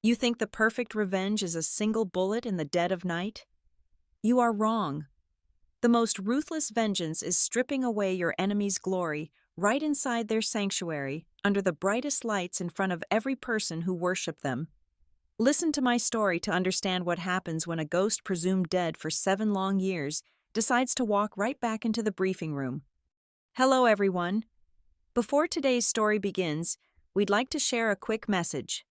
You think the perfect revenge is a single bullet in the dead of night? You are wrong. The most ruthless vengeance is stripping away your enemy's glory right inside their sanctuary, under the brightest lights in front of every person who worship them. Listen to my story to understand what happens when a ghost presumed dead for 7 long years decides to walk right back into the briefing room. Hello, everyone. Before today's story begins, we'd like to share a quick message.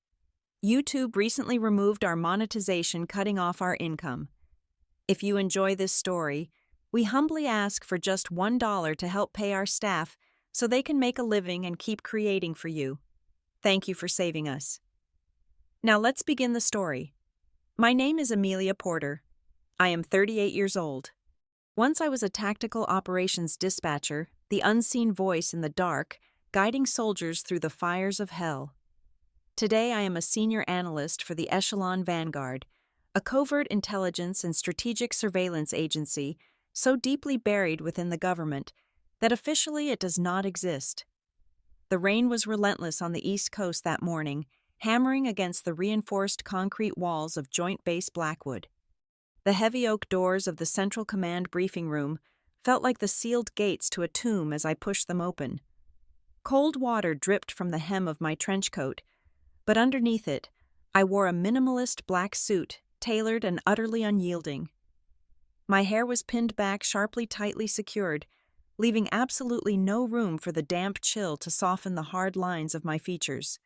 YouTube recently removed our monetization, cutting off our income. If you enjoy this story, we humbly ask for just $1 to help pay our staff so they can make a living and keep creating for you. Thank you for saving us. Now let's begin the story. My name is Amelia Porter. I am 38 years old. Once I was a tactical operations dispatcher, the unseen voice in the dark, guiding soldiers through the fires of hell. Today I am a senior analyst for the Echelon Vanguard, a covert intelligence and strategic surveillance agency so deeply buried within the government that officially it does not exist. The rain was relentless on the East Coast that morning, hammering against the reinforced concrete walls of Joint Base Blackwood. The heavy oak doors of the Central Command briefing room felt like the sealed gates to a tomb as I pushed them open. Cold water dripped from the hem of my trench coat, but underneath it, I wore a minimalist black suit, tailored and utterly unyielding. My hair was pinned back sharply, tightly secured, leaving absolutely no room for the damp chill to soften the hard lines of my features.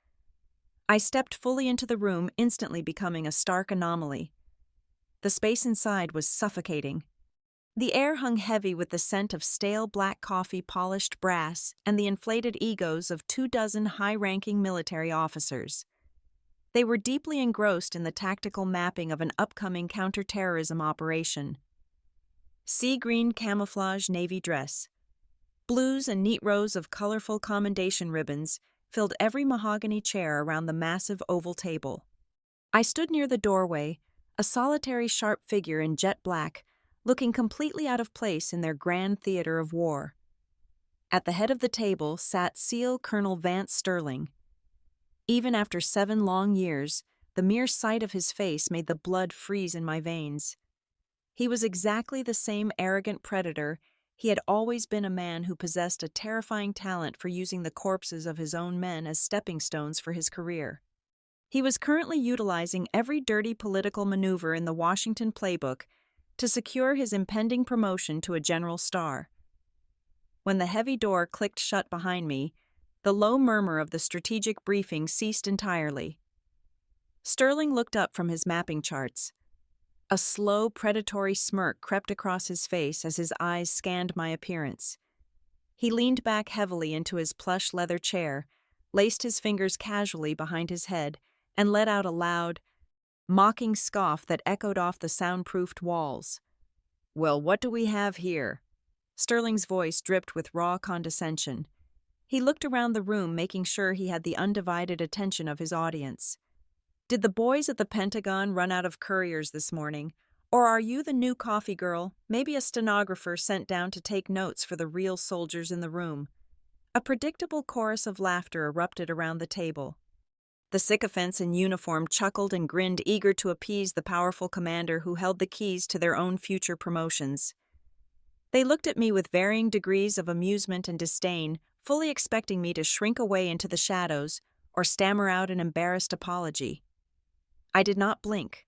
I stepped fully into the room, instantly becoming a stark anomaly. The space inside was suffocating. The air hung heavy with the scent of stale black coffee, polished brass, and the inflated egos of 24 high-ranking military officers. They were deeply engrossed in the tactical mapping of an upcoming counterterrorism operation. Sea green camouflage navy dress. Blues and neat rows of colorful commendation ribbons filled every mahogany chair around the massive oval table. I stood near the doorway, a solitary sharp figure in jet black, looking completely out of place in their grand theater of war. At the head of the table sat SEAL Colonel Vance Sterling. Even after 7 long years, the mere sight of his face made the blood freeze in my veins. He was exactly the same arrogant predator. He had always been a man who possessed a terrifying talent for using the corpses of his own men as stepping stones for his career. He was currently utilizing every dirty political maneuver in the Washington playbook to secure his impending promotion to a general star. When the heavy door clicked shut behind me, the low murmur of the strategic briefing ceased entirely. Sterling looked up from his mapping charts. A slow, predatory smirk crept across his face as his eyes scanned my appearance. He leaned back heavily into his plush leather chair, laced his fingers casually behind his head, and let out a loud, mocking scoff that echoed off the soundproofed walls. "Well, what do we have here?" Sterling's voice dripped with raw condescension. He looked around the room, making sure he had the undivided attention of his audience. "Did the boys at the Pentagon run out of couriers this morning? Or are you the new coffee girl, maybe a stenographer sent down to take notes for the real soldiers in the room?" A predictable chorus of laughter erupted around the table. The sycophants in uniform chuckled and grinned, eager to appease the powerful commander who held the keys to their own future promotions. They looked at me with varying degrees of amusement and disdain, fully expecting me to shrink away into the shadows or stammer out an embarrassed apology. I did not blink.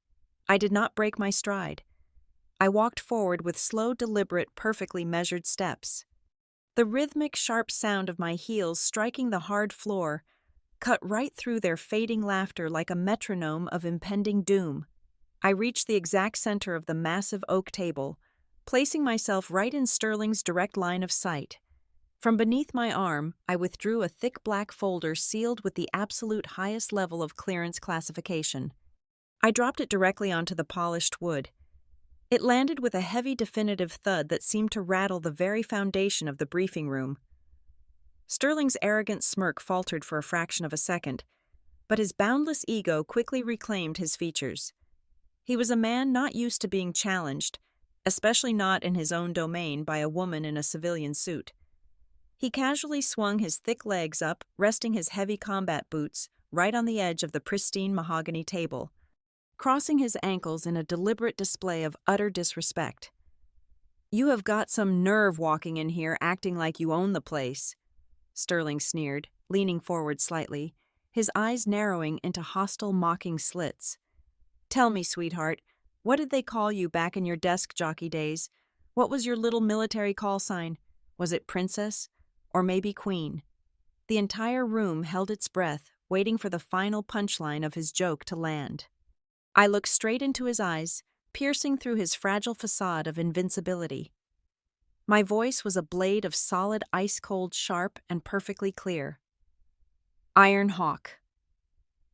I did not break my stride. I walked forward with slow, deliberate, perfectly measured steps. The rhythmic, sharp sound of my heels striking the hard floor cut right through their fading laughter like a metronome of impending doom. I reached the exact center of the massive oak table, placing myself right in Sterling's direct line of sight. From beneath my arm, I withdrew a thick black folder sealed with the absolute highest level of clearance classification. I dropped it directly onto the polished wood. It landed with a heavy, definitive thud that seemed to rattle the very foundation of the briefing room. Sterling's arrogant smirk faltered for a fraction of a second, but his boundless ego quickly reclaimed his features. He was a man not used to being challenged, especially not in his own domain by a woman in a civilian suit. He casually swung his thick legs up, resting his heavy combat boots right on the edge of the pristine mahogany table, crossing his ankles in a deliberate display of utter disrespect. "You have got some nerve walking in here acting like you own the place," Sterling sneered, leaning forward slightly, his eyes narrowing into hostile, mocking slits. "Tell me, sweetheart, what did they call you back in your desk jockey days? What was your little military call sign? Was it princess? Or maybe queen?" The entire room held its breath, waiting for the final punchline of his joke to land. I looked straight into his eyes, piercing through his fragile facade of invincibility. My voice was a blade of solid, ice-cold, sharp, and perfectly clear. "Iron Hawk."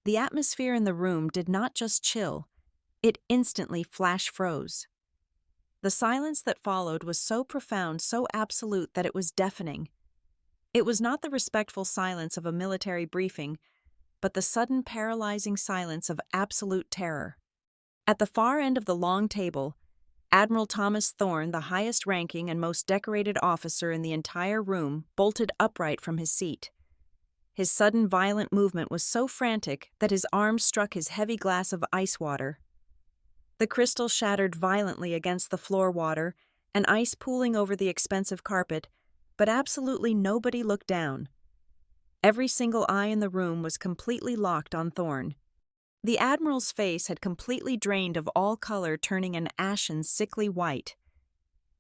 The atmosphere in the room did not just chill, it instantly flash-froze. The silence that followed was so profound, so absolute that it was deafening. It was not the respectful silence of a military briefing, but the sudden paralyzing silence of absolute terror. At the far end of the long table, Admiral Thomas Thorne, the highest-ranking and most decorated officer in the entire room, bolted upright from his seat. His sudden violent movement was so frantic that his arm struck his heavy glass of ice water. The crystal shattered violently against the floor water, and ice pooling over the expensive carpet, but absolutely nobody looked down. Every single eye in the room was completely locked on Thorne. The Admiral's face had completely drained of all color, turning an ashen, sickly white.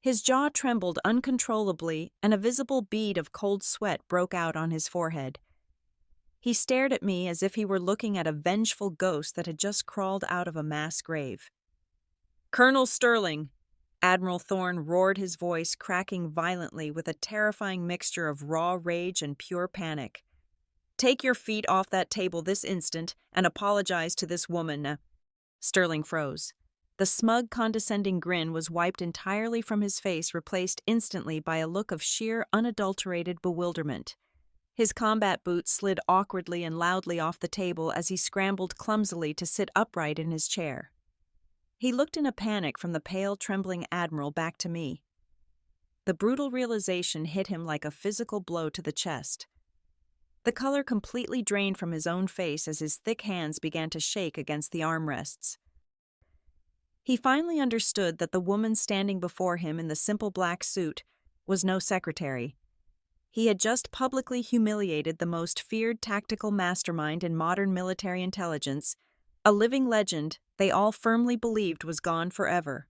His jaw trembled uncontrollably, and a visible bead of cold sweat broke out on his forehead. He stared at me as if he were looking at a vengeful ghost that had just crawled out of a mass grave. "Colonel Sterling!" Admiral Thorne roared, his voice cracking violently with a terrifying mixture of raw rage and pure panic. "Take your feet off that table this instant and apologize to this woman." Sterling froze. The smug, condescending grin was wiped entirely from his face, replaced instantly by a look of sheer, unadulterated bewilderment. His combat boots slid awkwardly and loudly off the table as he scrambled clumsily to sit upright in his chair. He looked in a panic from the pale, trembling Admiral back to me. The brutal realization hit him like a physical blow to the chest. The color completely drained from his own face as his thick hands began to shake against the armrests. He finally understood that the woman standing before him in the simple black suit was no secretary. He had just publicly humiliated the most feared tactical mastermind in modern military intelligence, a living legend they all firmly believed was gone forever.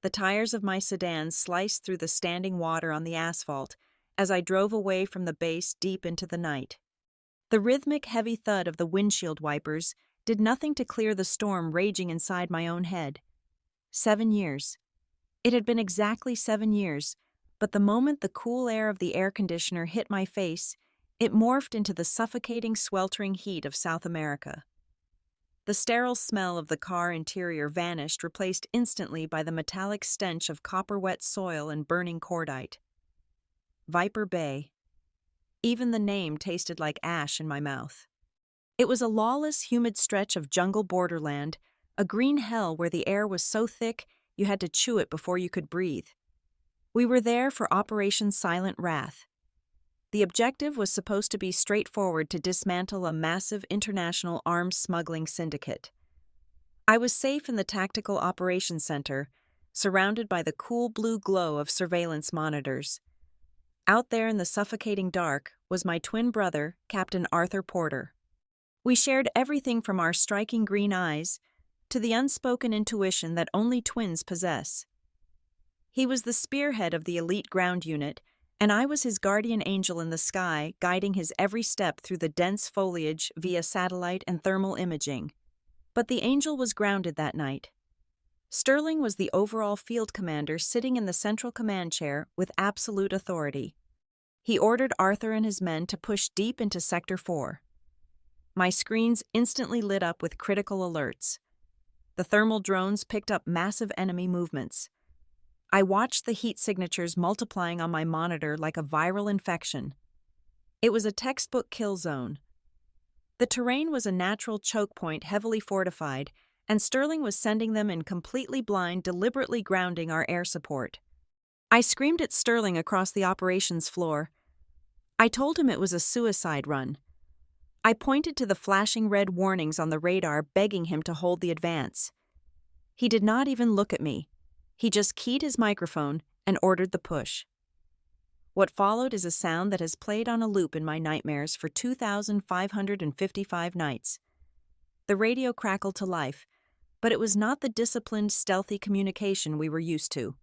The tires of my sedan sliced through the standing water on the asphalt as I drove away from the base deep into the night. The rhythmic, heavy thud of the windshield wipers did nothing to clear the storm raging inside my own head. 7 years. It had been exactly 7 years, but the moment the cool air of the air conditioner hit my face, it morphed into the suffocating, sweltering heat of South America. The sterile smell of the car interior vanished, replaced instantly by the metallic stench of copper-wet soil and burning cordite. Viper Bay. Even the name tasted like ash in my mouth. It was a lawless, humid stretch of jungle borderland, a green hell where the air was so thick you had to chew it before you could breathe. We were there for Operation Silent Wrath. The objective was supposed to be straightforward: to dismantle a massive international arms smuggling syndicate. I was safe in the Tactical Operations Center, surrounded by the cool blue glow of surveillance monitors. Out there in the suffocating dark was my twin brother, Captain Arthur Porter. We shared everything from our striking green eyes to the unspoken intuition that only twins possess. He was the spearhead of the elite ground unit, and I was his guardian angel in the sky, guiding his every step through the dense foliage via satellite and thermal imaging. But the angel was grounded that night. Sterling was the overall field commander, sitting in the central command chair with absolute authority. He ordered Arthur and his men to push deep into Sector 4. My screens instantly lit up with critical alerts. The thermal drones picked up massive enemy movements. I watched the heat signatures multiplying on my monitor like a viral infection. It was a textbook kill zone. The terrain was a natural choke point, heavily fortified, and Sterling was sending them in completely blind, deliberately grounding our air support. I screamed at Sterling across the operations floor. I told him it was a suicide run. I pointed to the flashing red warnings on the radar, begging him to hold the advance. He did not even look at me. He just keyed his microphone and ordered the push. What followed is a sound that has played on a loop in my nightmares for 2,555 nights. The radio crackled to life, but it was not the disciplined, stealthy communication we were used to.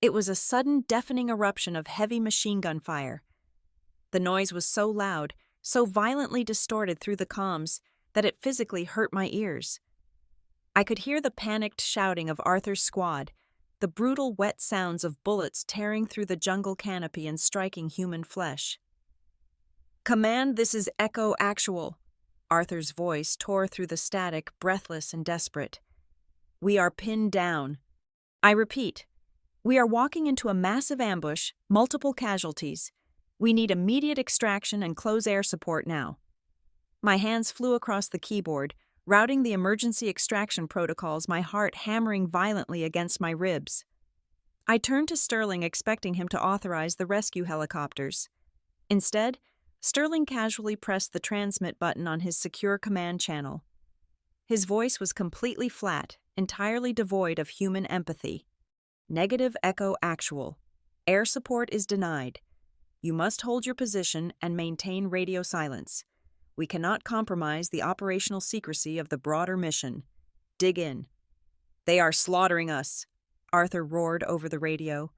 It was a sudden, deafening eruption of heavy machine gun fire. The noise was so loud, so violently distorted through the comms, that it physically hurt my ears. I could hear the panicked shouting of Arthur's squad, the brutal, wet sounds of bullets tearing through the jungle canopy and striking human flesh. "Command, this is Echo Actual." Arthur's voice tore through the static, breathless and desperate. "We are pinned down. I repeat, we are walking into a massive ambush, multiple casualties. We need immediate extraction and close air support now." My hands flew across the keyboard, routing the emergency extraction protocols, my heart hammering violently against my ribs. I turned to Sterling, expecting him to authorize the rescue helicopters. Instead, Sterling casually pressed the transmit button on his secure command channel. His voice was completely flat, entirely devoid of human empathy. "Negative Echo Actual. Air support is denied. You must hold your position and maintain radio silence. We cannot compromise the operational secrecy of the broader mission. Dig in." "They are slaughtering us," Arthur roared over the radio.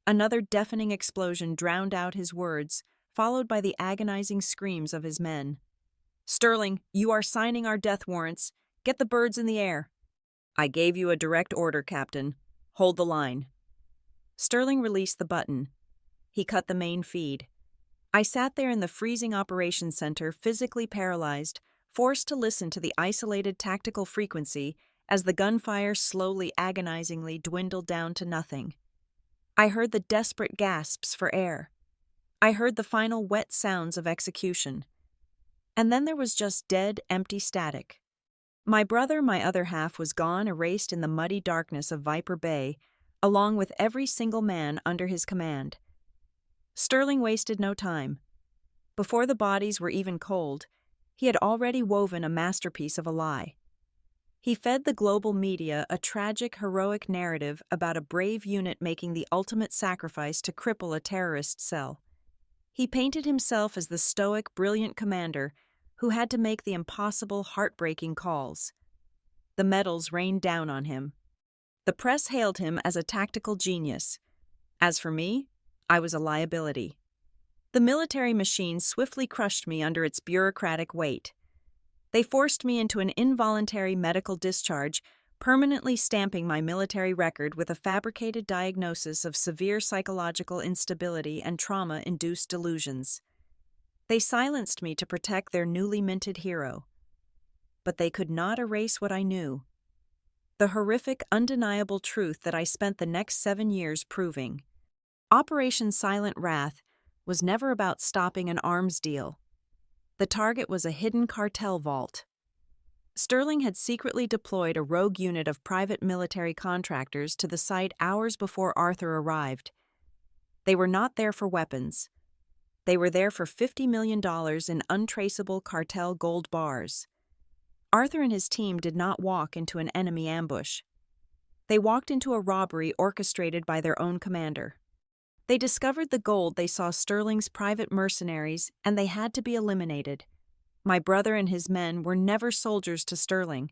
Another deafening explosion drowned out his words, followed by the agonizing screams of his men. "Sterling, you are signing our death warrants. Get the birds in the air." "I gave you a direct order, Captain. Hold the line." Sterling released the button. He cut the main feed. I sat there in the freezing operations center, physically paralyzed, forced to listen to the isolated tactical frequency as the gunfire slowly, agonizingly dwindled down to nothing. I heard the desperate gasps for air. I heard the final wet sounds of execution. And then there was just dead, empty static. My brother, my other half, was gone, erased in the muddy darkness of Viper Bay, along with every single man under his command. Sterling wasted no time. Before the bodies were even cold, he had already woven a masterpiece of a lie. He fed the global media a tragic, heroic narrative about a brave unit making the ultimate sacrifice to cripple a terrorist cell. He painted himself as the stoic, brilliant commander who had to make the impossible, heartbreaking calls. The medals rained down on him. The press hailed him as a tactical genius. As for me, I was a liability. The military machine swiftly crushed me under its bureaucratic weight. They forced me into an involuntary medical discharge, permanently stamping my military record with a fabricated diagnosis of severe psychological instability and trauma-induced delusions. They silenced me to protect their newly minted hero. But they could not erase what I knew. The horrific, undeniable truth that I spent the next 7 years proving. Operation Silent Wrath was never about stopping an arms deal. The target was a hidden cartel vault. Sterling had secretly deployed a rogue unit of private military contractors to the site hours before Arthur arrived. They were not there for weapons. They were there for $50 million in untraceable cartel gold bars. Arthur and his team did not walk into an enemy ambush. They walked into a robbery orchestrated by their own commander. They discovered the gold they saw Sterling's private mercenaries, and they had to be eliminated. My brother and his men were never soldiers to Sterling.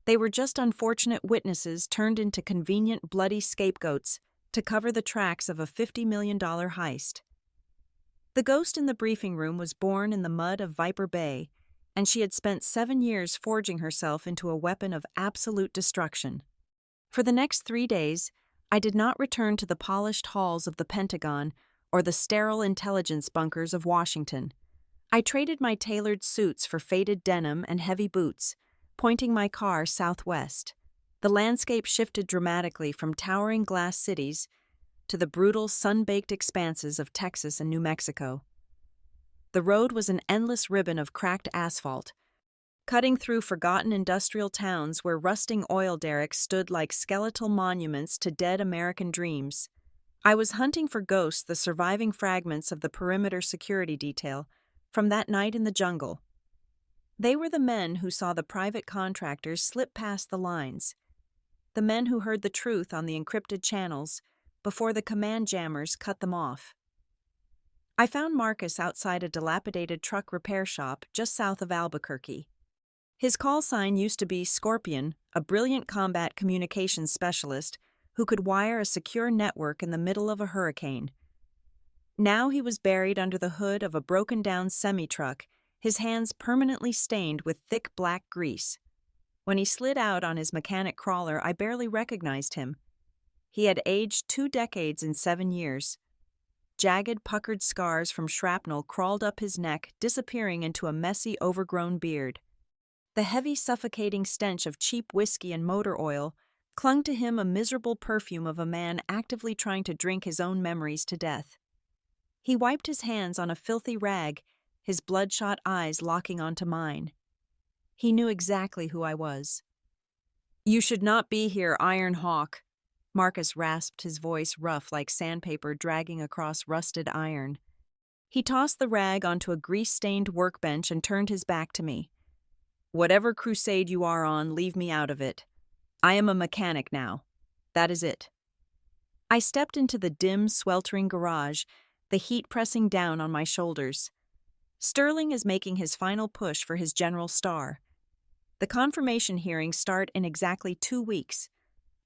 They were just unfortunate witnesses turned into convenient, bloody scapegoats to cover the tracks of a $50 million heist. The ghost in the briefing room was born in the mud of Viper Bay, and she had spent 7 years forging herself into a weapon of absolute destruction. For the next 3 days, I did not return to the polished halls of the Pentagon or the sterile intelligence bunkers of Washington. I traded my tailored suits for faded denim and heavy boots, pointing my car southwest. The landscape shifted dramatically from towering glass cities to the brutal, sun-baked expanses of Texas and New Mexico. The road was an endless ribbon of cracked asphalt, cutting through forgotten industrial towns where rusting oil derricks stood like skeletal monuments to dead American dreams. I was hunting for ghosts, the surviving fragments of the perimeter security detail, from that night in the jungle. They were the men who saw the private contractors slip past the lines, the men who heard the truth on the encrypted channels before the command jammers cut them off. I found Marcus outside a dilapidated truck repair shop just south of Albuquerque. His call sign used to be Scorpion, a brilliant combat communications specialist who could wire a secure network in the middle of a hurricane. Now he was buried under the hood of a broken-down semi-truck, his hands permanently stained with thick black grease. When he slid out on his mechanic crawler, I barely recognized him. He had aged 2 decades in 7 years. Jagged, puckered scars from shrapnel crawled up his neck, disappearing into a messy, overgrown beard. The heavy, suffocating stench of cheap whiskey and motor oil clung to him, a miserable perfume of a man actively trying to drink his own memories to death. He wiped his hands on a filthy rag, his bloodshot eyes locking onto mine. He knew exactly who I was. "You should not be here, Iron Hawk." Marcus rasped, his voice rough like sandpaper dragging across rusted iron. He tossed the rag onto a grease-stained workbench and turned his back to me. "Whatever crusade you are on, leave me out of it. I am a mechanic now. That is it." I stepped into the dim, sweltering garage, the heat pressing down on my shoulders. Sterling is making his final push for his general star. The confirmation hearings start in exactly 2 weeks.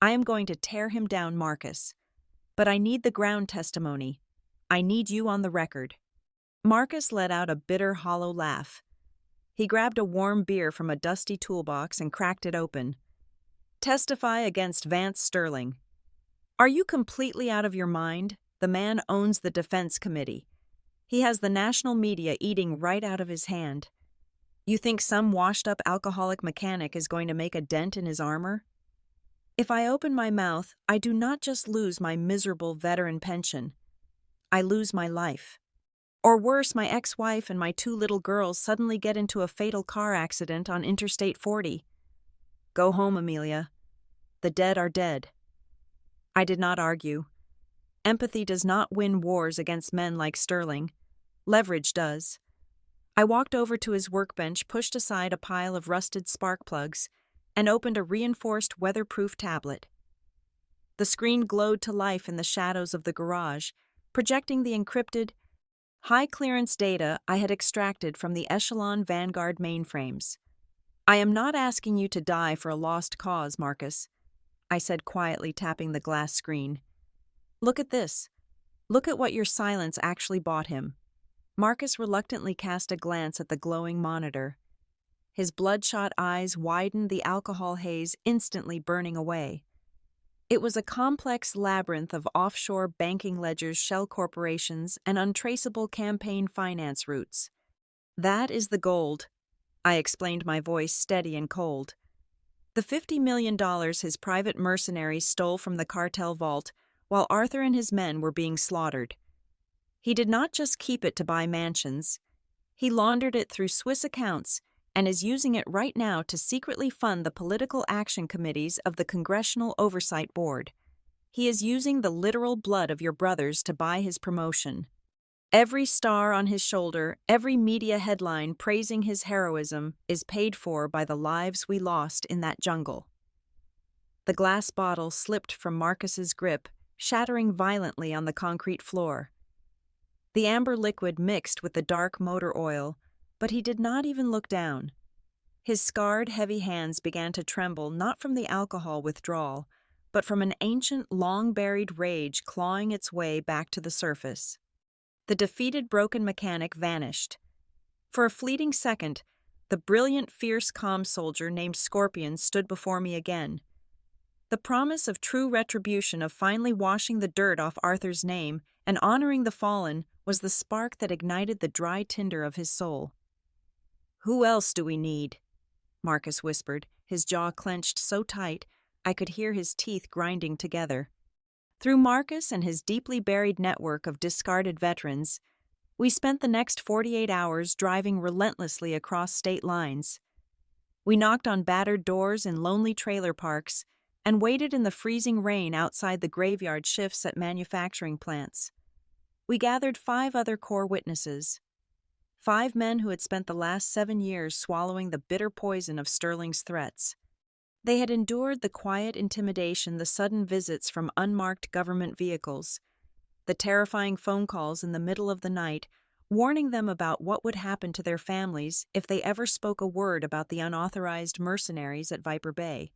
I am going to tear him down, Marcus. But I need the ground testimony. I need you on the record. Marcus let out a bitter, hollow laugh. He grabbed a warm beer from a dusty toolbox and cracked it open. "Testify against Vance Sterling." "Are you completely out of your mind? The man owns the Defense Committee. He has the national media eating right out of his hand. You think some washed-up alcoholic mechanic is going to make a dent in his armor? If I open my mouth, I do not just lose my miserable veteran pension. I lose my life. Or worse, my ex-wife and my 2 little girls suddenly get into a fatal car accident on Interstate 40. Go home, Amelia. The dead are dead." I did not argue. Empathy does not win wars against men like Sterling. Leverage does. I walked over to his workbench, pushed aside a pile of rusted spark plugs, and opened a reinforced weatherproof tablet. The screen glowed to life in the shadows of the garage, projecting the encrypted, high-clearance data I had extracted from the Echelon Vanguard mainframes. "I am not asking you to die for a lost cause, Marcus," I said quietly, tapping the glass screen. "Look at this. Look at what your silence actually bought him." Marcus reluctantly cast a glance at the glowing monitor. His bloodshot eyes widened, the alcohol haze instantly burning away. It was a complex labyrinth of offshore banking ledgers, shell corporations, and untraceable campaign finance routes. "That is the gold," I explained, my voice steady and cold. "The $50 million his private mercenaries stole from the cartel vault while Arthur and his men were being slaughtered. He did not just keep it to buy mansions. He laundered it through Swiss accounts and is using it right now to secretly fund the political action committees of the Congressional Oversight Board. He is using the literal blood of your brothers to buy his promotion. Every star on his shoulder, every media headline praising his heroism is paid for by the lives we lost in that jungle." The glass bottle slipped from Marcus's grip, shattering violently on the concrete floor. The amber liquid mixed with the dark motor oil, but he did not even look down. His scarred, heavy hands began to tremble, not from the alcohol withdrawal, but from an ancient, long-buried rage clawing its way back to the surface. The defeated, broken mechanic vanished. For a fleeting second, the brilliant, fierce comm soldier named Scorpion stood before me again. The promise of true retribution, of finally washing the dirt off Arthur's name and honoring the fallen, was the spark that ignited the dry tinder of his soul. "Who else do we need?" Marcus whispered, his jaw clenched so tight I could hear his teeth grinding together. Through Marcus and his deeply buried network of discarded veterans, we spent the next 48 hours driving relentlessly across state lines. We knocked on battered doors in lonely trailer parks and waited in the freezing rain outside the graveyard shifts at manufacturing plants. We gathered 5 other core witnesses. 5 men who had spent the last 7 years swallowing the bitter poison of Sterling's threats. They had endured the quiet intimidation, the sudden visits from unmarked government vehicles, the terrifying phone calls in the middle of the night, warning them about what would happen to their families if they ever spoke a word about the unauthorized mercenaries at Viper Bay.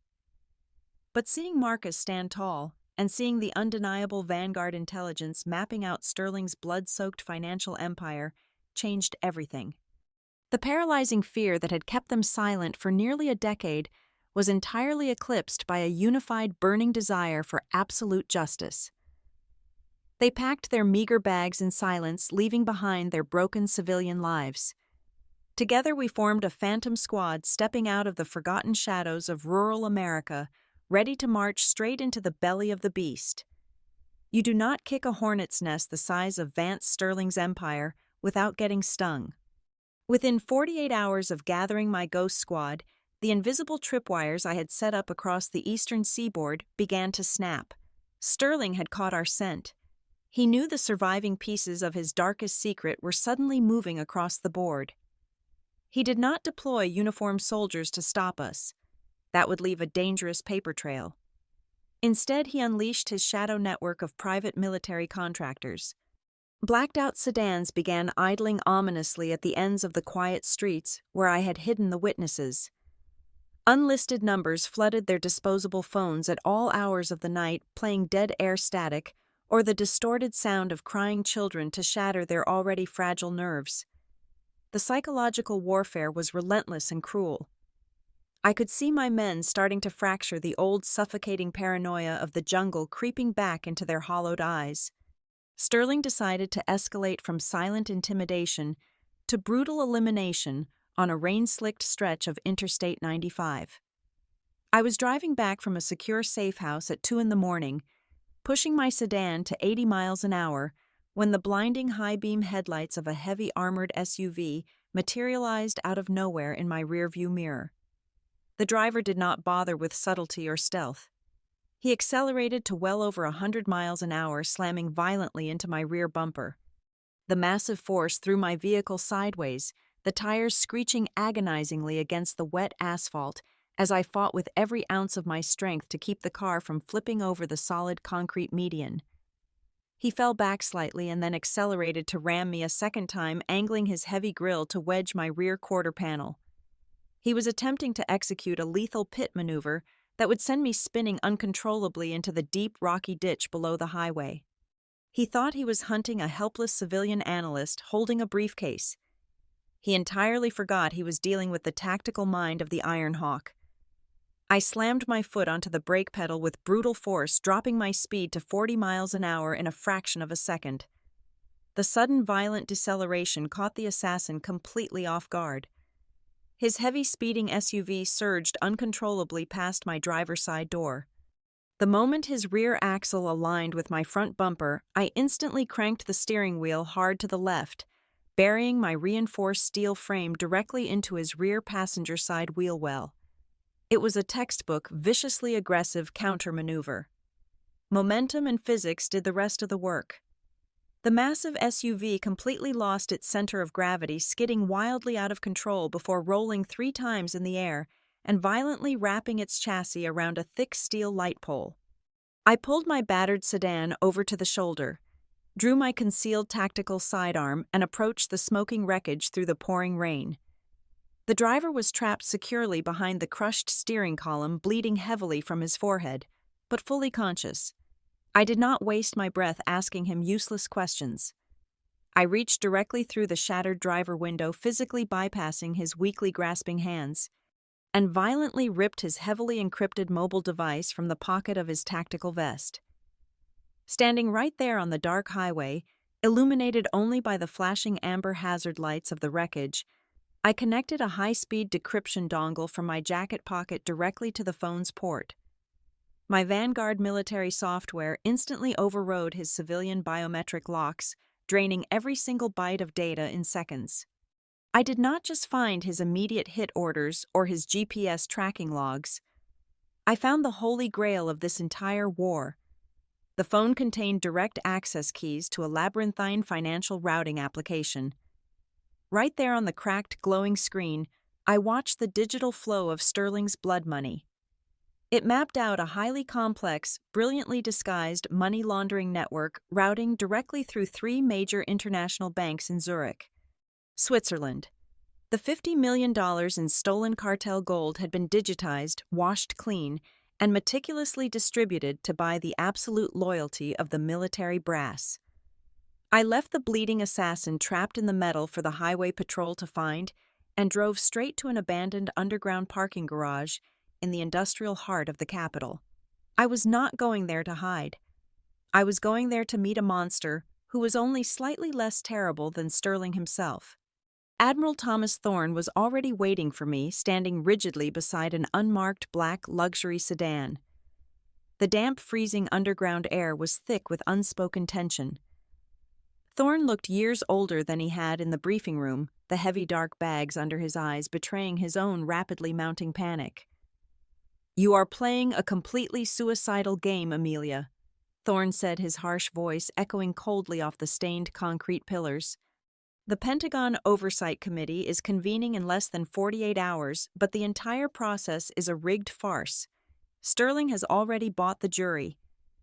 But seeing Marcus stand tall, and seeing the undeniable Vanguard intelligence mapping out Sterling's blood-soaked financial empire, changed everything. The paralyzing fear that had kept them silent for nearly a decade was entirely eclipsed by a unified burning desire for absolute justice. They packed their meager bags in silence, leaving behind their broken civilian lives. Together we formed a phantom squad stepping out of the forgotten shadows of rural America, ready to march straight into the belly of the beast. You do not kick a hornet's nest the size of Vance Sterling's empire without getting stung. Within 48 hours of gathering my ghost squad, the invisible tripwires I had set up across the eastern seaboard began to snap. Sterling had caught our scent. He knew the surviving pieces of his darkest secret were suddenly moving across the board. He did not deploy uniformed soldiers to stop us. That would leave a dangerous paper trail. Instead, he unleashed his shadow network of private military contractors. Blacked-out sedans began idling ominously at the ends of the quiet streets where I had hidden the witnesses. Unlisted numbers flooded their disposable phones at all hours of the night, playing dead air static or the distorted sound of crying children to shatter their already fragile nerves. The psychological warfare was relentless and cruel. I could see my men starting to fracture the old suffocating paranoia of the jungle creeping back into their hollowed eyes. Sterling decided to escalate from silent intimidation to brutal elimination on a rain-slicked stretch of Interstate 95. I was driving back from a secure safe house at 2 a.m, pushing my sedan to 80 miles an hour, when the blinding high-beam headlights of a heavy armored SUV materialized out of nowhere in my rearview mirror. The driver did not bother with subtlety or stealth. He accelerated to well over 100 miles an hour, slamming violently into my rear bumper. The massive force threw my vehicle sideways, the tires screeching agonizingly against the wet asphalt as I fought with every ounce of my strength to keep the car from flipping over the solid concrete median. He fell back slightly and then accelerated to ram me a second time, angling his heavy grille to wedge my rear quarter panel. He was attempting to execute a lethal pit maneuver that would send me spinning uncontrollably into the deep, rocky ditch below the highway. He thought he was hunting a helpless civilian analyst holding a briefcase. He entirely forgot he was dealing with the tactical mind of the Iron Hawk. I slammed my foot onto the brake pedal with brutal force, dropping my speed to 40 miles an hour in a fraction of a second. The sudden violent deceleration caught the assassin completely off guard. His heavy speeding SUV surged uncontrollably past my driver's side door. The moment his rear axle aligned with my front bumper, I instantly cranked the steering wheel hard to the left, burying my reinforced steel frame directly into his rear passenger side wheel well. It was a textbook, viciously aggressive counter-maneuver. Momentum and physics did the rest of the work. The massive SUV completely lost its center of gravity, skidding wildly out of control before rolling 3 times in the air and violently wrapping its chassis around a thick steel light pole. I pulled my battered sedan over to the shoulder, drew my concealed tactical sidearm, and approached the smoking wreckage through the pouring rain. The driver was trapped securely behind the crushed steering column, bleeding heavily from his forehead, but fully conscious. I did not waste my breath asking him useless questions. I reached directly through the shattered driver window, physically bypassing his weakly grasping hands, and violently ripped his heavily encrypted mobile device from the pocket of his tactical vest. Standing right there on the dark highway, illuminated only by the flashing amber hazard lights of the wreckage, I connected a high-speed decryption dongle from my jacket pocket directly to the phone's port. My Vanguard military software instantly overrode his civilian biometric locks, draining every single byte of data in seconds. I did not just find his immediate hit orders or his GPS tracking logs. I found the holy grail of this entire war. The phone contained direct access keys to a labyrinthine financial routing application. Right there on the cracked, glowing screen, I watched the digital flow of Sterling's blood money. It mapped out a highly complex, brilliantly disguised money laundering network routing directly through three major international banks in Zurich, Switzerland. The $50 million in stolen cartel gold had been digitized, washed clean, and meticulously distributed to buy the absolute loyalty of the military brass. I left the bleeding assassin trapped in the metal for the highway patrol to find and drove straight to an abandoned underground parking garage in the industrial heart of the capital. I was not going there to hide. I was going there to meet a monster who was only slightly less terrible than Sterling himself. Admiral Thomas Thorne was already waiting for me, standing rigidly beside an unmarked black luxury sedan. The damp, freezing underground air was thick with unspoken tension. Thorne looked years older than he had in the briefing room, the heavy dark bags under his eyes betraying his own rapidly mounting panic. "You are playing a completely suicidal game, Amelia," Thorne said, his harsh voice echoing coldly off the stained concrete pillars. "The Pentagon Oversight Committee is convening in less than 48 hours, but the entire process is a rigged farce. Sterling has already bought the jury.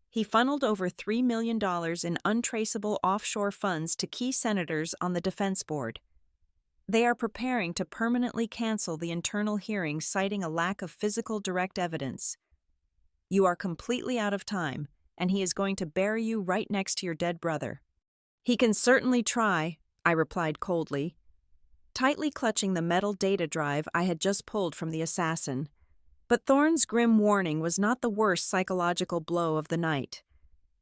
He funneled over $3 million in untraceable offshore funds to key senators on the Defense Board. They are preparing to permanently cancel the internal hearing, citing a lack of physical direct evidence. You are completely out of time, and he is going to bury you right next to your dead brother." "He can certainly try," I replied coldly, tightly clutching the metal data drive I had just pulled from the assassin. But Thorne's grim warning was not the worst psychological blow of the night.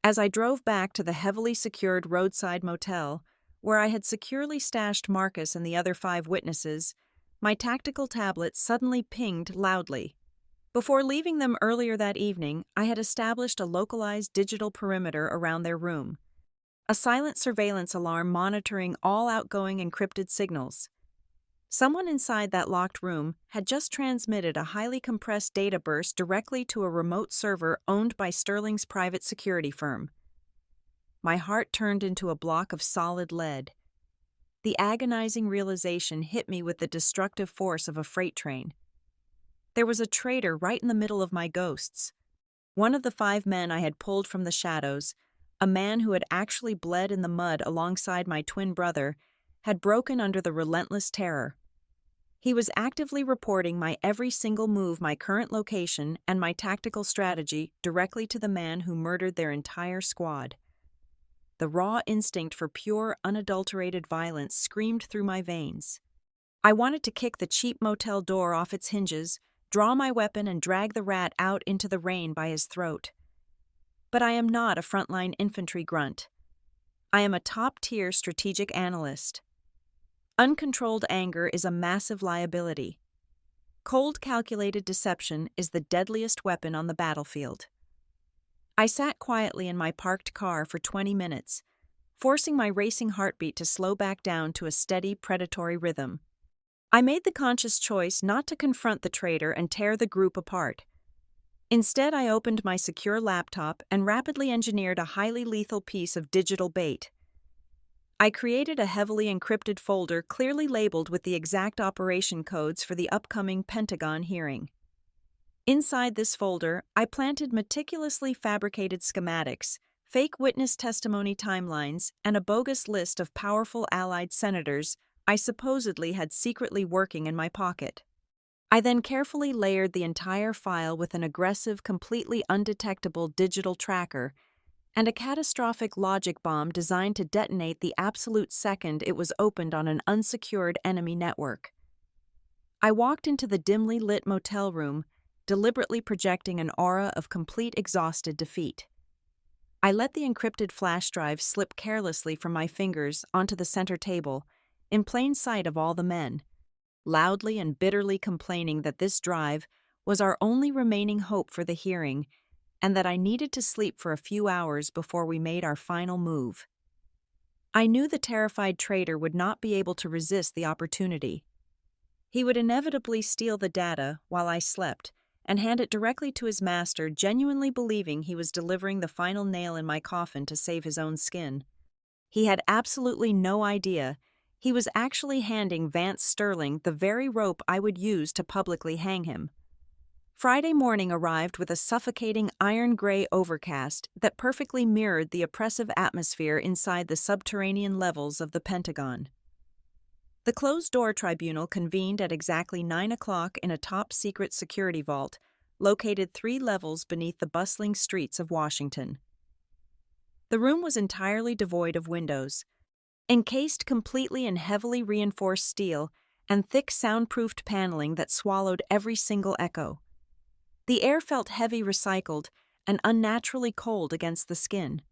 As I drove back to the heavily secured roadside motel, where I had securely stashed Marcus and the other 5 witnesses, my tactical tablet suddenly pinged loudly. Before leaving them earlier that evening, I had established a localized digital perimeter around their room, a silent surveillance alarm monitoring all outgoing encrypted signals. Someone inside that locked room had just transmitted a highly compressed data burst directly to a remote server owned by Sterling's private security firm. My heart turned into a block of solid lead. The agonizing realization hit me with the destructive force of a freight train. There was a traitor right in the middle of my ghosts. One of the 5 men I had pulled from the shadows, a man who had actually bled in the mud alongside my twin brother, had broken under the relentless terror. He was actively reporting my every single move, my current location, and my tactical strategy directly to the man who murdered their entire squad. The raw instinct for pure, unadulterated violence screamed through my veins. I wanted to kick the cheap motel door off its hinges, draw my weapon, and drag the rat out into the rain by his throat. But I am not a frontline infantry grunt. I am a top-tier strategic analyst. Uncontrolled anger is a massive liability. Cold, calculated deception is the deadliest weapon on the battlefield. I sat quietly in my parked car for 20 minutes, forcing my racing heartbeat to slow back down to a steady, predatory rhythm. I made the conscious choice not to confront the traitor and tear the group apart. Instead, I opened my secure laptop and rapidly engineered a highly lethal piece of digital bait. I created a heavily encrypted folder clearly labeled with the exact operation codes for the upcoming Pentagon hearing. Inside this folder, I planted meticulously fabricated schematics, fake witness testimony timelines, and a bogus list of powerful allied senators I supposedly had secretly working in my pocket. I then carefully layered the entire file with an aggressive, completely undetectable digital tracker and a catastrophic logic bomb designed to detonate the absolute second it was opened on an unsecured enemy network. I walked into the dimly lit motel room, deliberately projecting an aura of complete exhausted defeat. I let the encrypted flash drive slip carelessly from my fingers onto the center table, in plain sight of all the men, loudly and bitterly complaining that this drive was our only remaining hope for the hearing and that I needed to sleep for a few hours before we made our final move. I knew the terrified traitor would not be able to resist the opportunity. He would inevitably steal the data while I slept and hand it directly to his master, genuinely believing he was delivering the final nail in my coffin to save his own skin. He had absolutely no idea, He was actually handing Vance Sterling the very rope I would use to publicly hang him. Friday morning arrived with a suffocating iron-gray overcast that perfectly mirrored the oppressive atmosphere inside the subterranean levels of the Pentagon. The closed-door tribunal convened at exactly 9 o'clock in a top-secret security vault located 3 levels beneath the bustling streets of Washington. The room was entirely devoid of windows. Encased completely in heavily reinforced steel and thick soundproofed paneling that swallowed every single echo. The air felt heavy recycled and unnaturally cold against the skin.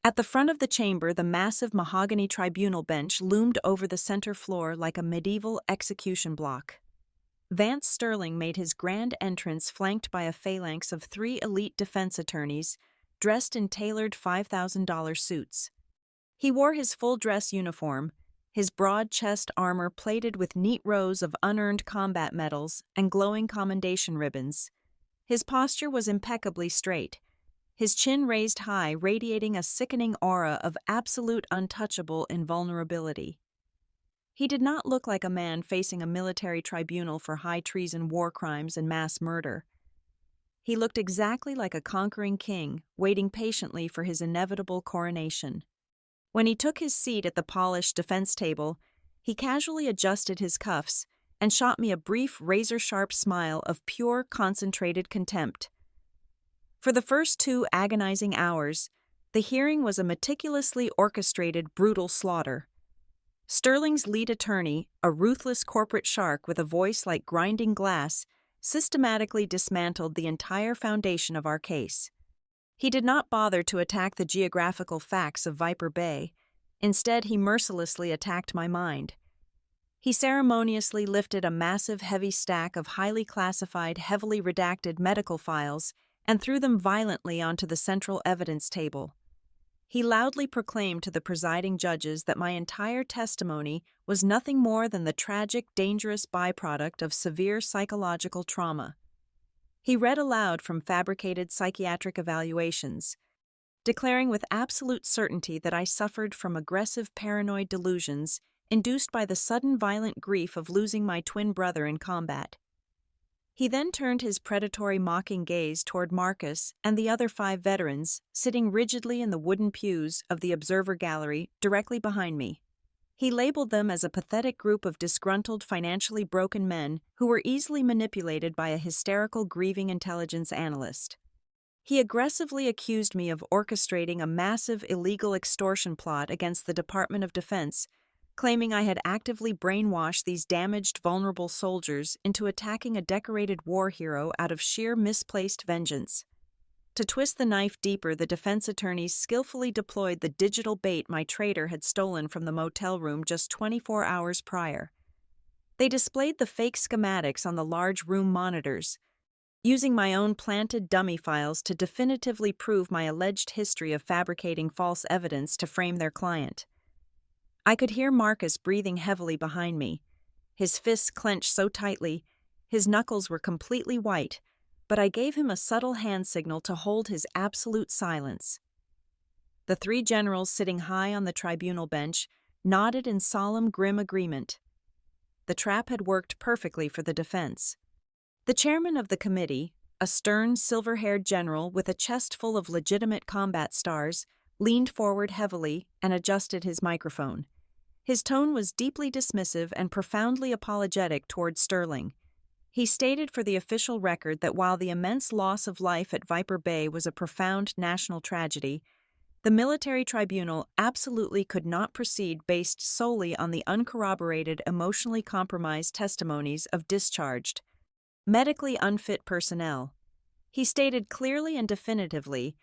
At the front of the chamber, the massive mahogany tribunal bench loomed over the center floor like a medieval execution block. Vance Sterling made his grand entrance flanked by a phalanx of 3 elite defense attorneys dressed in tailored $5,000 suits. He wore his full-dress uniform, his broad chest armor plated with neat rows of unearned combat medals and glowing commendation ribbons. His posture was impeccably straight, his chin raised high, radiating a sickening aura of absolute untouchable invulnerability. He did not look like a man facing a military tribunal for high treason war crimes and mass murder. He looked exactly like a conquering king, waiting patiently for his inevitable coronation. When he took his seat at the polished defense table, he casually adjusted his cuffs and shot me a brief, razor-sharp smile of pure, concentrated contempt. For the first 2 agonizing hours, the hearing was a meticulously orchestrated, brutal slaughter. Sterling's lead attorney, a ruthless corporate shark with a voice like grinding glass, systematically dismantled the entire foundation of our case. He did not bother to attack the geographical facts of Viper Bay. Instead, he mercilessly attacked my mind. He ceremoniously lifted a massive, heavy stack of highly classified, heavily redacted medical files and threw them violently onto the central evidence table. He loudly proclaimed to the presiding judges that my entire testimony was nothing more than the tragic, dangerous byproduct of severe psychological trauma. He read aloud from fabricated psychiatric evaluations, declaring with absolute certainty that I suffered from aggressive paranoid delusions induced by the sudden violent grief of losing my twin brother in combat. He then turned his predatory mocking gaze toward Marcus and the other 5 veterans sitting rigidly in the wooden pews of the observer gallery directly behind me. He labeled them as a pathetic group of disgruntled, financially broken men who were easily manipulated by a hysterical, grieving intelligence analyst. He aggressively accused me of orchestrating a massive illegal extortion plot against the Department of Defense, claiming I had actively brainwashed these damaged, vulnerable soldiers into attacking a decorated war hero out of sheer misplaced vengeance. To twist the knife deeper, the defense attorneys skillfully deployed the digital bait my traitor had stolen from the motel room just 24 hours prior. They displayed the fake schematics on the large room monitors, using my own planted dummy files to definitively prove my alleged history of fabricating false evidence to frame their client. I could hear Marcus breathing heavily behind me, his fists clenched so tightly, his knuckles were completely white, but I gave him a subtle hand signal to hold his absolute silence. The 3 generals sitting high on the tribunal bench nodded in solemn, grim agreement. The trap had worked perfectly for the defense. The chairman of the committee, a stern, silver-haired general with a chest full of legitimate combat stars, leaned forward heavily and adjusted his microphone. His tone was deeply dismissive and profoundly apologetic toward Sterling. He stated for the official record that while the immense loss of life at Viper Bay was a profound national tragedy, the military tribunal absolutely could not proceed based solely on the uncorroborated, emotionally compromised testimonies of discharged, medically unfit personnel. He stated clearly and definitively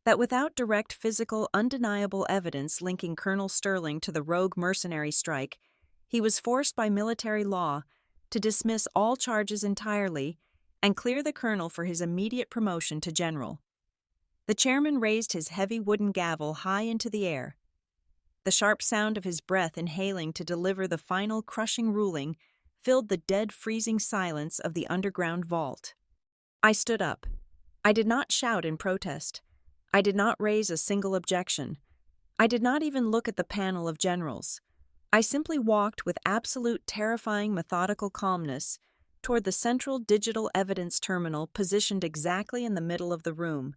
that without direct physical, undeniable evidence linking Colonel Sterling to the rogue mercenary strike, he was forced by military law to dismiss all charges entirely and clear the colonel for his immediate promotion to general. The chairman raised his heavy wooden gavel high into the air. The sharp sound of his breath inhaling to deliver the final crushing ruling filled the dead freezing silence of the underground vault. I stood up. I did not shout in protest. I did not raise a single objection. I did not even look at the panel of generals. I simply walked with absolute terrifying methodical calmness toward the central digital evidence terminal positioned exactly in the middle of the room.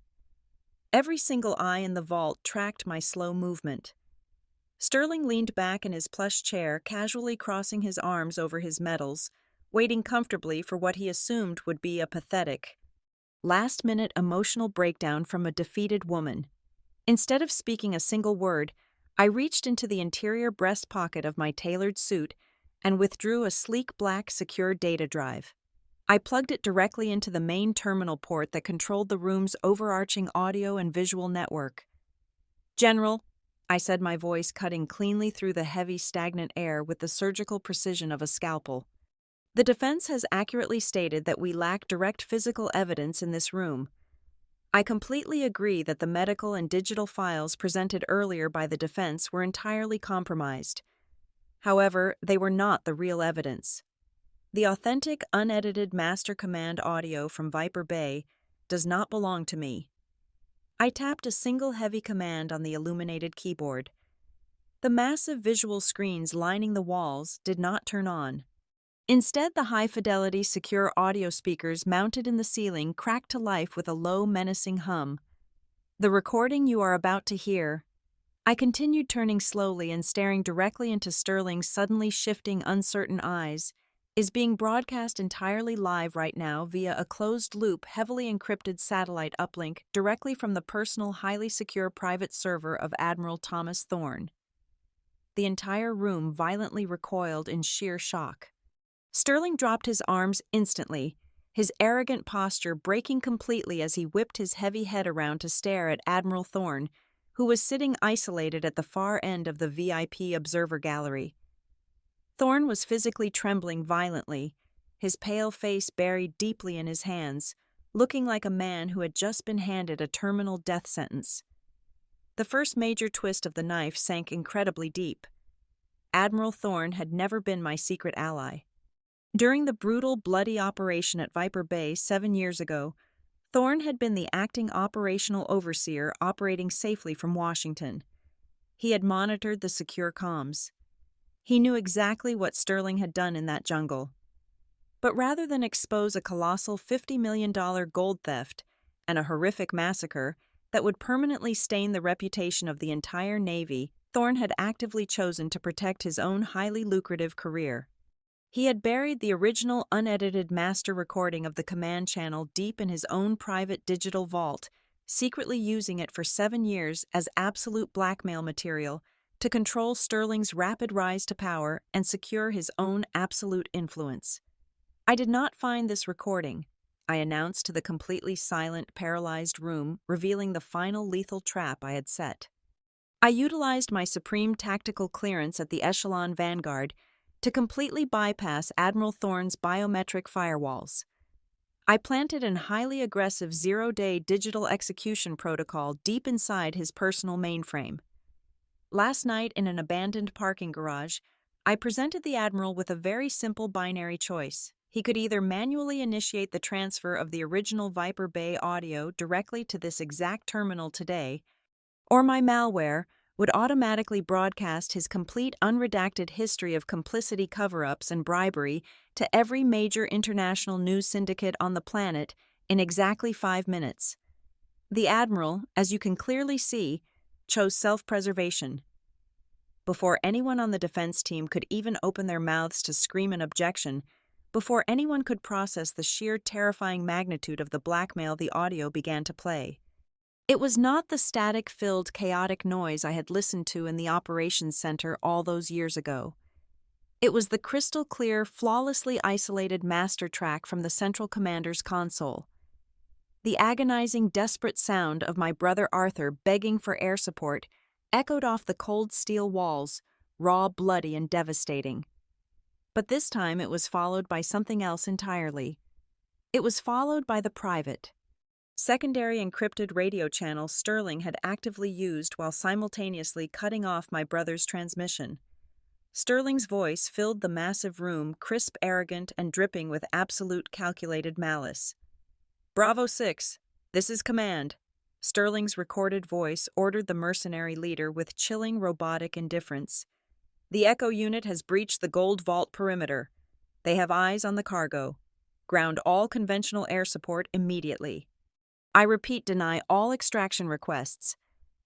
Every single eye in the vault tracked my slow movement. Sterling leaned back in his plush chair, casually crossing his arms over his medals, waiting comfortably for what he assumed would be a pathetic, last-minute emotional breakdown from a defeated woman. Instead of speaking a single word, I reached into the interior breast pocket of my tailored suit and withdrew a sleek black secure data drive. I plugged it directly into the main terminal port that controlled the room's overarching audio and visual network. "General," I said, my voice cutting cleanly through the heavy, stagnant air with the surgical precision of a scalpel. "The defense has accurately stated that we lack direct physical evidence in this room. I completely agree that the medical and digital files presented earlier by the defense were entirely compromised. However, they were not the real evidence. The authentic, unedited Master Command audio from Viper Bay does not belong to me." I tapped a single heavy command on the illuminated keyboard. The massive visual screens lining the walls did not turn on. Instead, the high-fidelity secure audio speakers mounted in the ceiling cracked to life with a low, menacing hum. "The recording you are about to hear." I continued, turning slowly and staring directly into Sterling's suddenly shifting, uncertain eyes, "is being broadcast entirely live right now via a closed-loop, heavily encrypted satellite uplink directly from the personal, highly secure private server of Admiral Thomas Thorne." The entire room violently recoiled in sheer shock. Sterling dropped his arms instantly, his arrogant posture breaking completely as he whipped his heavy head around to stare at Admiral Thorne, who was sitting isolated at the far end of the VIP observer gallery. Thorne was physically trembling violently, his pale face buried deeply in his hands, looking like a man who had just been handed a terminal death sentence. The first major twist of the knife sank incredibly deep. Admiral Thorne had never been my secret ally. During the brutal, bloody operation at Viper Bay 7 years ago, Thorne had been the acting operational overseer operating safely from Washington. He had monitored the secure comms. He knew exactly what Sterling had done in that jungle. But rather than expose a colossal $50 million gold theft and a horrific massacre that would permanently stain the reputation of the entire Navy, Thorne had actively chosen to protect his own highly lucrative career. He had buried the original unedited master recording of the command channel deep in his own private digital vault, secretly using it for 7 years as absolute blackmail material to control Sterling's rapid rise to power and secure his own absolute influence. "I did not find this recording," I announced to the completely silent, paralyzed room, revealing the final lethal trap I had set. I utilized my supreme tactical clearance at the Echelon Vanguard to completely bypass Admiral Thorne's biometric firewalls. I planted an highly aggressive zero-day digital execution protocol deep inside his personal mainframe. Last night, in an abandoned parking garage, I presented the Admiral with a very simple binary choice. He could either manually initiate the transfer of the original Viper Bay audio directly to this exact terminal today, or my malware would automatically broadcast his complete unredacted history of complicity cover-ups and bribery to every major international news syndicate on the planet in exactly 5 minutes. The Admiral, as you can clearly see, chose self-preservation. Before anyone on the defense team could even open their mouths to scream an objection, before anyone could process the sheer terrifying magnitude of the blackmail the audio began to play. It was not the static-filled, chaotic noise I had listened to in the operations center all those years ago. It was the crystal-clear, flawlessly isolated master track from the Central Commander's console. The agonizing, desperate sound of my brother Arthur begging for air support echoed off the cold steel walls, raw, bloody, and devastating. But this time it was followed by something else entirely. It was followed by the private, secondary encrypted radio channel Sterling had actively used while simultaneously cutting off my brother's transmission. Sterling's voice filled the massive room, crisp, arrogant, and dripping with absolute calculated malice. "Bravo 6, this is command." Sterling's recorded voice ordered the mercenary leader with chilling robotic indifference. The Echo unit has breached the Gold Vault perimeter. They have eyes on the cargo. Ground all conventional air support immediately. I repeat, deny all extraction requests.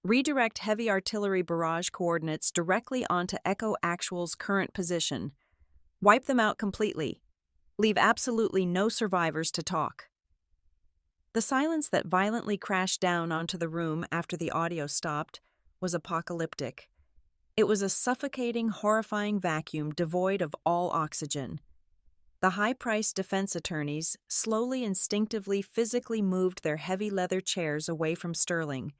Redirect heavy artillery barrage coordinates directly onto Echo Actual's current position. Wipe them out completely. Leave absolutely no survivors to talk. The silence that violently crashed down onto the room after the audio stopped was apocalyptic. It was a suffocating, horrifying vacuum devoid of all oxygen. The high-priced defense attorneys slowly, instinctively, physically moved their heavy leather chairs away from Sterling,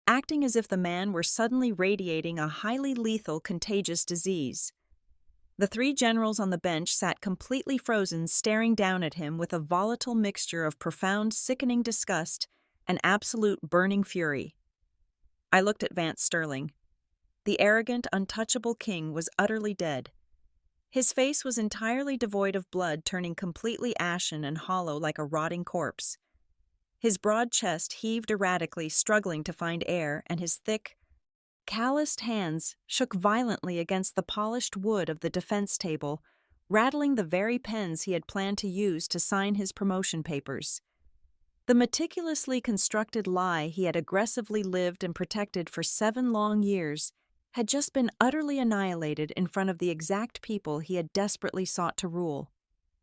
acting as if the man were suddenly radiating a highly lethal, contagious disease. The three generals on the bench sat completely frozen, staring down at him with a volatile mixture of profound, sickening disgust and absolute burning fury. I looked at Vance Sterling. The arrogant, untouchable king was utterly dead. His face was entirely devoid of blood, turning completely ashen and hollow like a rotting corpse. His broad chest heaved erratically, struggling to find air, and his thick, calloused hands shook violently against the polished wood of the defense table, rattling the very pens he had planned to use to sign his promotion papers. The meticulously constructed lie he had aggressively lived and protected for 7 long years had just been utterly annihilated in front of the exact people he had desperately sought to rule.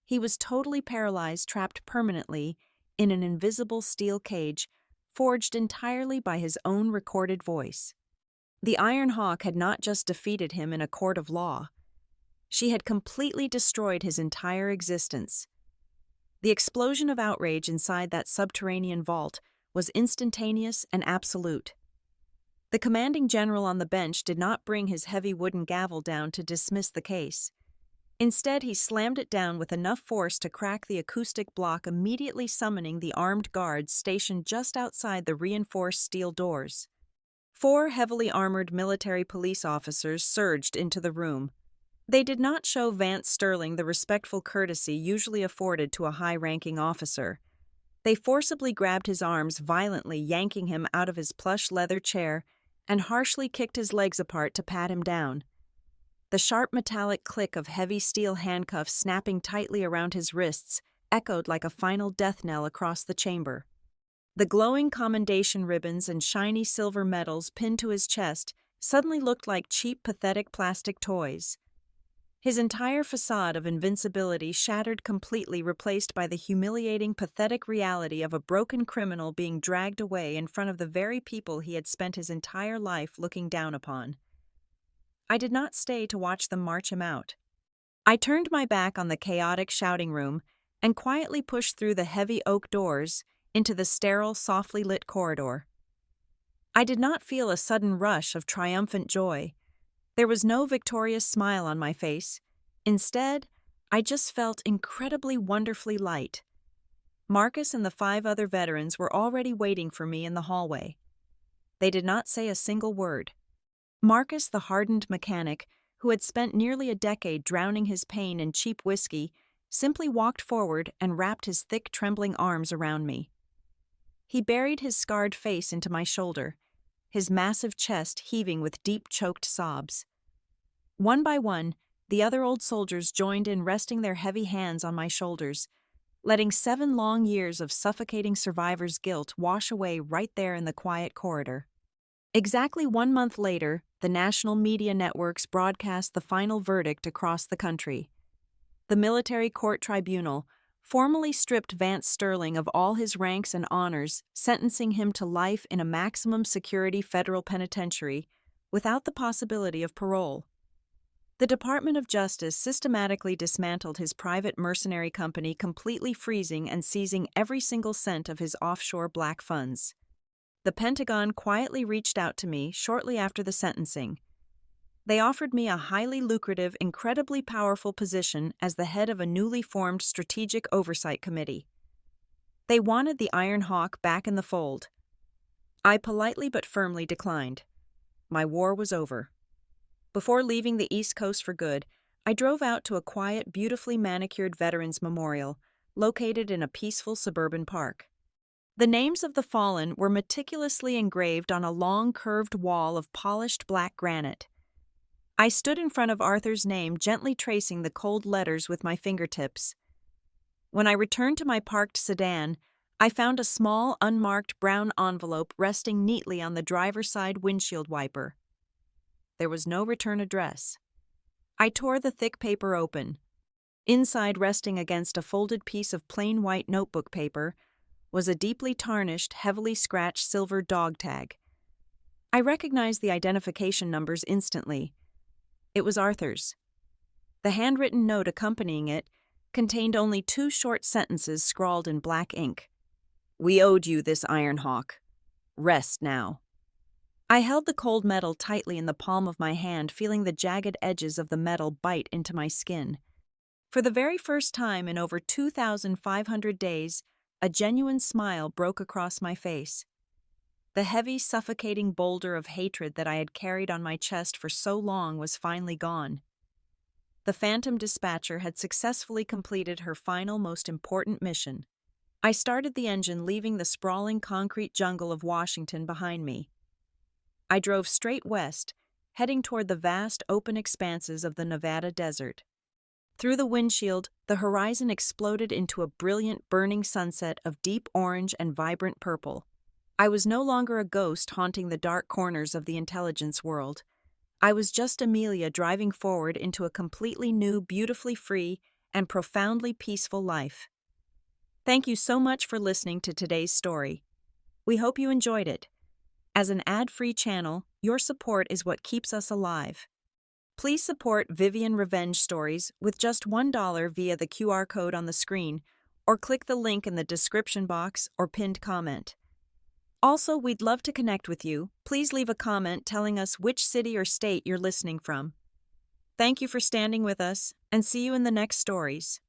He was totally paralyzed, trapped permanently in an invisible steel cage forged entirely by his own recorded voice. The Iron Hawk had not just defeated him in a court of law. She had completely destroyed his entire existence. The explosion of outrage inside that subterranean vault was instantaneous and absolute. The commanding general on the bench did not bring his heavy wooden gavel down to dismiss the case. Instead, he slammed it down with enough force to crack the acoustic block, immediately summoning the armed guards stationed just outside the reinforced steel doors. 4 heavily armored military police officers surged into the room. They did not show Vance Sterling the respectful courtesy usually afforded to a high-ranking officer. They forcibly grabbed his arms, violently yanking him out of his plush leather chair, and harshly kicked his legs apart to pat him down. The sharp metallic click of heavy steel handcuffs snapping tightly around his wrists echoed like a final death knell across the chamber. The glowing commendation ribbons and shiny silver medals pinned to his chest suddenly looked like cheap, pathetic plastic toys. His entire facade of invincibility shattered completely, replaced by the humiliating, pathetic reality of a broken criminal being dragged away in front of the very people he had spent his entire life looking down upon. I did not stay to watch them march him out. I turned my back on the chaotic shouting room and quietly pushed through the heavy oak doors into the sterile, softly lit corridor. I did not feel a sudden rush of triumphant joy. There was no victorious smile on my face. Instead, I just felt incredibly wonderfully light. Marcus and the 5 other veterans were already waiting for me in the hallway. They did not say a single word. Marcus, the hardened mechanic, who had spent nearly a decade drowning his pain in cheap whiskey, simply walked forward and wrapped his thick, trembling arms around me. He buried his scarred face into my shoulder, his massive chest heaving with deep, choked sobs. One by one, the other old soldiers joined in, resting their heavy hands on my shoulders, letting 7 long years of suffocating survivor's guilt wash away right there in the quiet corridor. Exactly 1 month later, the national media networks broadcast the final verdict across the country. The military court tribunal formally stripped Vance Sterling of all his ranks and honors, sentencing him to life in a maximum security federal penitentiary without the possibility of parole. The Department of Justice systematically dismantled his private mercenary company, completely freezing and seizing every single cent of his offshore black funds. The Pentagon quietly reached out to me shortly after the sentencing. They offered me a highly lucrative, incredibly powerful position as the head of a newly formed Strategic Oversight Committee. They wanted the Iron Hawk back in the fold. I politely but firmly declined. My war was over. Before leaving the East Coast for good, I drove out to a quiet, beautifully manicured Veterans Memorial located in a peaceful suburban park. The names of the fallen were meticulously engraved on a long, curved wall of polished black granite. I stood in front of Arthur's name, gently tracing the cold letters with my fingertips. When I returned to my parked sedan, I found a small, unmarked brown envelope resting neatly on the driver's side windshield wiper. There was no return address. I tore the thick paper open. Inside, resting against a folded piece of plain white notebook paper, was a deeply tarnished, heavily scratched silver dog tag. I recognized the identification numbers instantly. It was Arthur's. The handwritten note accompanying it contained only 2 short sentences scrawled in black ink. "We owed you this, Iron Hawk. Rest now." I held the cold metal tightly in the palm of my hand, feeling the jagged edges of the metal bite into my skin. For the very first time in over 2,500 days, a genuine smile broke across my face. The heavy, suffocating boulder of hatred that I had carried on my chest for so long was finally gone. The Phantom Dispatcher had successfully completed her final, most important mission. I started the engine, leaving the sprawling concrete jungle of Washington behind me. I drove straight west, heading toward the vast, open expanses of the Nevada desert. Through the windshield, the horizon exploded into a brilliant, burning sunset of deep orange and vibrant purple. I was no longer a ghost haunting the dark corners of the intelligence world. I was just Amelia driving forward into a completely new, beautifully free, and profoundly peaceful life. Thank you so much for listening to today's story. We hope you enjoyed it. As an ad-free channel, your support is what keeps us alive. Please support Vivian Revenge Stories with just $1 via the QR code on the screen, or click the link in the description box or pinned comment. Also, we'd love to connect with you. Please leave a comment telling us which city or state you're listening from. Thank you for standing with us, and see you in the next stories.